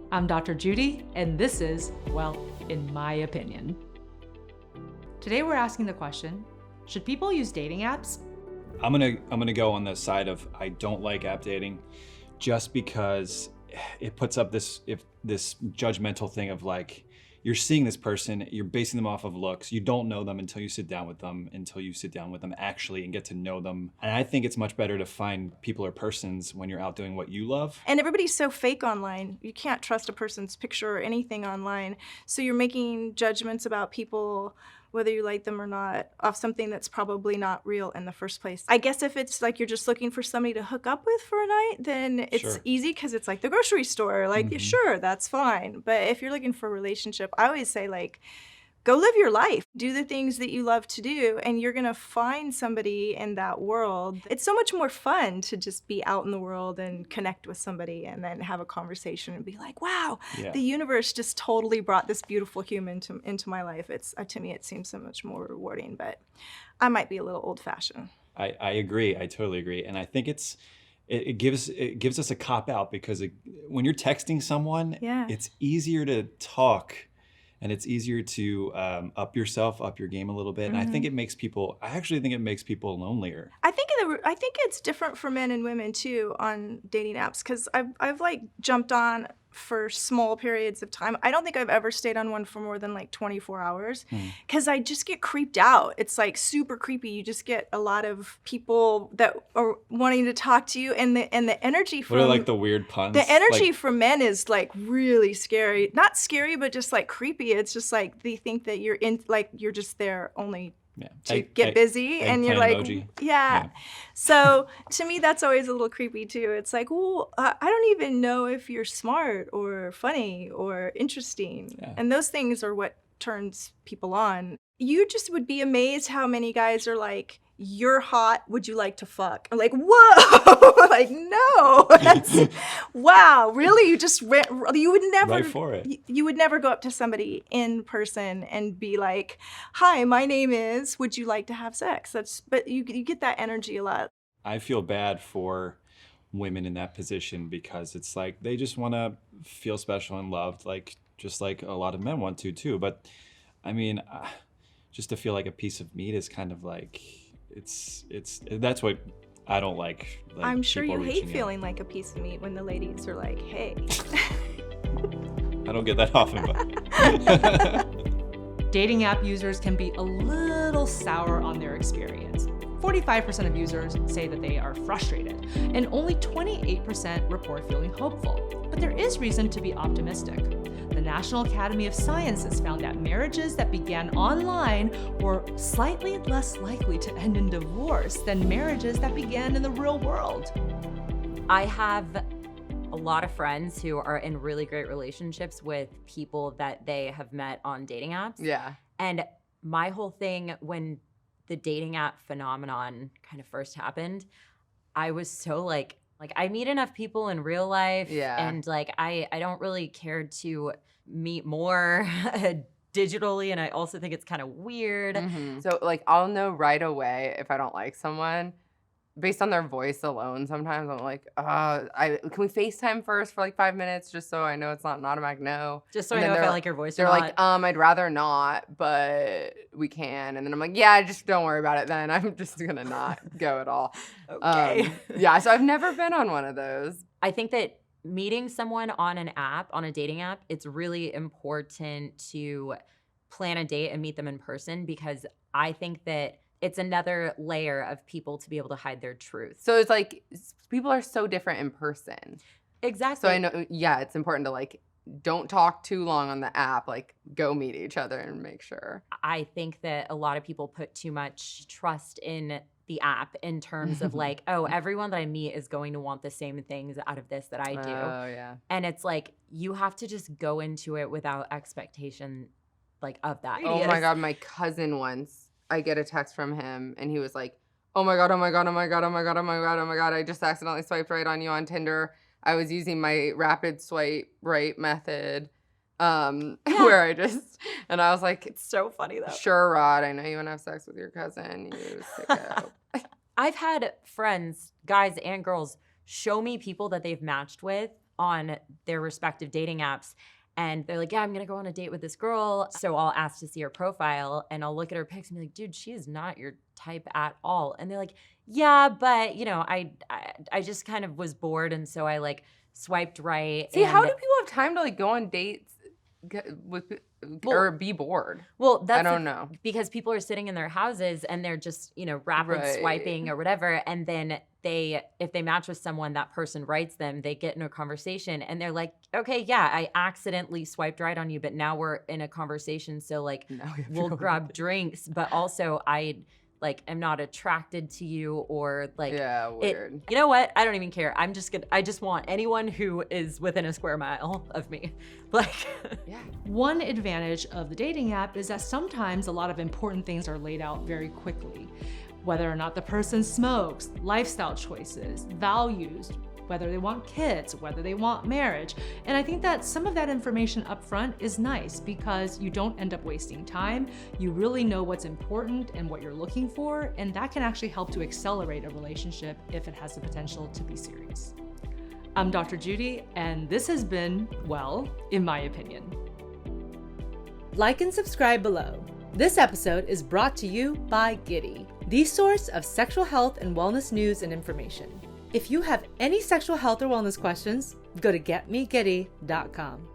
I'm Dr. Judy, and this is, well, in my opinion. Today we're asking the question, should people use dating apps? I'm gonna go on the side of I don't like app dating, just because it puts up this judgmental thing of like, you're seeing this person, you're basing them off of looks. You don't know them until you sit down with them, actually and get to know them. And I think it's much better to find people or persons when you're out doing what you love. And everybody's so fake online. You can't trust a person's picture or anything online. So you're making judgments about people, whether you like them or not, off something that's probably not real in the first place. I guess if it's like you're just looking for somebody to hook up with for a night, then it's Sure. easy because it's like the grocery store. Like, sure, that's fine. But if you're looking for a relationship, I always say, like, go live your life. Do the things that you love to do, and you're gonna find somebody in that world. It's so much more fun to just be out in the world and connect with somebody and then have a conversation and be like, wow, Yeah. the universe just totally brought this beautiful human into my life. To me, it seems so much more rewarding, but I might be a little old-fashioned. I agree. I totally agree. And I think it gives us a cop out because when you're texting someone, Yeah. it's easier to talk and it's easier to up your game a little bit. And I think it makes people, I actually think it makes people lonelier. I think it's different for men and women too on dating apps, because I've like jumped on for small periods of time. I don't think I've ever stayed on one for more than like 24 hours because I just get creeped out. It's like super creepy. You just get a lot of people that are wanting to talk to you, and the energy from What are like the weird puns? the energy Like, from men is like really scary. Not scary, but just like creepy. It's just like they think that you're just there only yeah. to get busy, and you're like, eggplant emoji. yeah. So to me, that's always a little creepy too. It's like, well, I don't even know if you're smart or funny or interesting. Yeah. And those things are what turns people on. You just would be amazed how many guys are like, you're hot, would you like to fuck? I'm like, whoa, like, no, that's, wow, really? You would never, Right for it. You would never go up to somebody in person and be like, hi, my name is, would you like to have sex? But you get that energy a lot. I feel bad for women in that position because it's like they just want to feel special and loved, like just like a lot of men want to too. But I mean, just to feel like a piece of meat is kind of like, that's what I don't like. I'm sure people you hate reaching out. feeling like a piece of meat when the ladies are like, hey. I don't get that often, but Dating app users can be a little sour on their experience. 45% of users say that they are frustrated, and only 28% report feeling hopeful. But there is reason to be optimistic. The National Academy of Sciences found that marriages that began online were slightly less likely to end in divorce than marriages that began in the real world. I have a lot of friends who are in really great relationships with people that they have met on dating apps. Yeah. And my whole thing when the dating app phenomenon kind of first happened, I was so like I meet enough people in real life, Yeah. and like I don't really care to meet more digitally, and I also think it's kind of weird. So like I'll know right away if I don't like someone based on their voice alone. Sometimes I'm like, can we FaceTime first for like 5 minutes just so I know it's not an automatic no? Just so And I then know if they're I like your voice or They're not. like, I'd rather not, but we can. And then I'm like, yeah, just don't worry about it then. I'm just gonna not go at all. Okay. Yeah, so I've never been on one of those. I think that meeting someone on an app, on a dating app, it's really important to plan a date and meet them in person, because I think that it's another layer of people to be able to hide their truth. So it's like people are so different in person. Exactly. So I know, yeah, it's important to like don't talk too long on the app. Like go meet each other and make sure. I think that a lot of people put too much trust in the app in terms of like, oh, everyone that I meet is going to want the same things out of this that I do. Oh yeah. And it's like you have to just go into it without expectation like of that. Oh my God, my cousin once, I get a text from him and he was like, oh my God, oh my God, oh my God, oh my God, oh my God, oh my God, I just accidentally swiped right on you on Tinder. I was using my rapid swipe right method. Where I just, and I was like, It's so funny though. sure, Rod, I know you want to have sex with your cousin. You sicko. I've had friends, guys and girls, show me people that they've matched with on their respective dating apps. And they're like, yeah, I'm going to go on a date with this girl. So I'll ask to see her profile and I'll look at her pics and be like, dude, she is not your type at all. And they're like, yeah, but I just kind of was bored. And so I like swiped right. See, and how do people have time to like go on dates or be bored? Well, that's I don't know. because people are sitting in their houses and they're just, rapid swiping or whatever. And then if they match with someone, that person writes them, they get in a conversation and they're like, okay, yeah, I accidentally swiped right on you, but now we're in a conversation. So like we'll grab drinks, but also I am not attracted to you or like, yeah, weird. You know what? I don't even care. I just want anyone who is within a square mile of me. Like, Yeah. One advantage of the dating app is that sometimes a lot of important things are laid out very quickly. Whether or not the person smokes, lifestyle choices, values, whether they want kids, whether they want marriage. And I think that some of that information up front is nice because you don't end up wasting time. You really know what's important and what you're looking for, and that can actually help to accelerate a relationship if it has the potential to be serious. I'm Dr. Judy, and this has been, well, in my opinion. Like and subscribe below. This episode is brought to you by Giddy, the source of sexual health and wellness news and information. If you have any sexual health or wellness questions, go to getmegiddy.com.